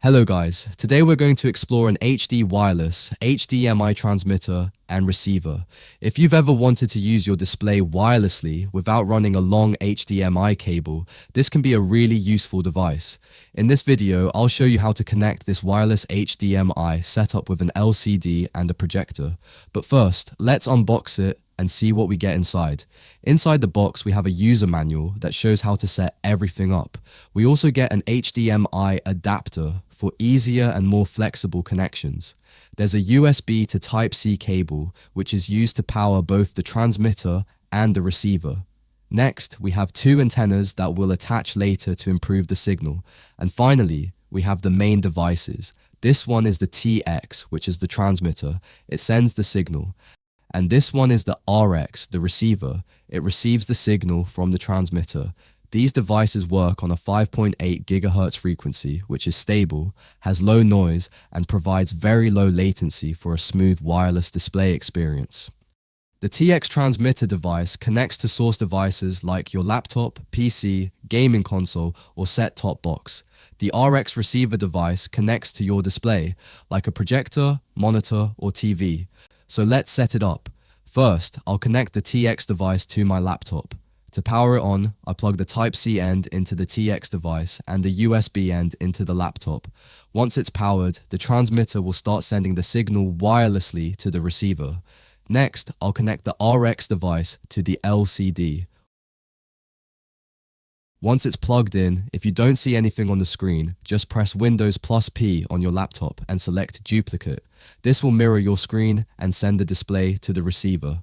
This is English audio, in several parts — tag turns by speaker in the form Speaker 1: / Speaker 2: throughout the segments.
Speaker 1: Hello guys, today we're going to explore an HD wireless, HDMI transmitter and receiver. If you've ever wanted to use your display wirelessly without running a long HDMI cable, this can be a really useful device. In this video, I'll show you how to connect this wireless HDMI setup with an LCD and a projector. But first, let's unbox it and see what we get inside. Inside the box, we have a user manual that shows how to set everything up. We also get an HDMI adapter for easier and more flexible connections. There's a USB to Type-C cable, which is used to power both the transmitter and the receiver. Next, we have two antennas that we'll attach later to improve the signal. And finally, we have the main devices. This one is the TX, which is the transmitter. It sends the signal. And this one is the RX, the receiver. It receives the signal from the transmitter. These devices work on a 5.8 GHz frequency, which is stable, has low noise, and provides very low latency for a smooth wireless display experience. The TX transmitter device connects to source devices like your laptop, PC, gaming console, or set-top box. The RX receiver device connects to your display, like a projector, monitor, or TV. So let's set it up. First, I'll connect the TX device to my laptop. To power it on, I plug the Type-C end into the TX device and the USB end into the laptop. Once it's powered, the transmitter will start sending the signal wirelessly to the receiver. Next, I'll connect the RX device to the LCD. Once it's plugged in, if you don't see anything on the screen, just press Windows +P on your laptop and select Duplicate. This will mirror your screen and send the display to the receiver.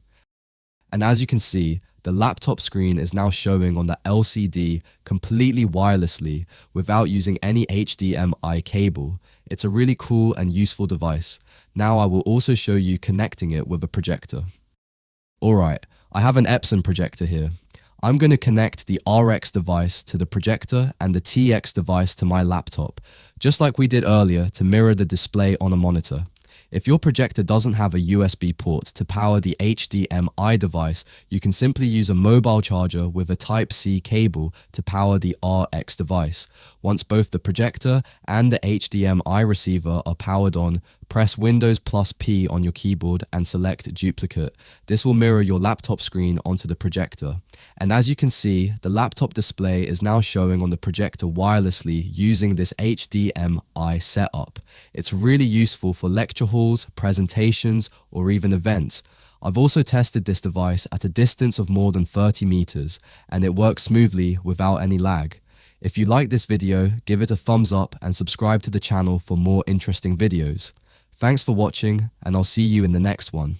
Speaker 1: And as you can see, the laptop screen is now showing on the LCD completely wirelessly without using any HDMI cable. It's a really cool and useful device. Now I will also show you connecting it with a projector. Alright, I have an Epson projector here. I'm going to connect the RX device to the projector and the TX device to my laptop, just like we did earlier to mirror the display on a monitor. If your projector doesn't have a USB port to power the HDMI device, you can simply use a mobile charger with a Type-C cable to power the RX device. Once both the projector and the HDMI receiver are powered on, press Windows +P on your keyboard and select Duplicate. This will mirror your laptop screen onto the projector. And as you can see, the laptop display is now showing on the projector wirelessly using this HDMI setup. It's really useful for lecture halls, presentations, or even events. I've also tested this device at a distance of more than 30 meters, and it works smoothly without any lag. If you like this video, give it a thumbs up and subscribe to the channel for more interesting videos. Thanks for watching, and I'll see you in the next one.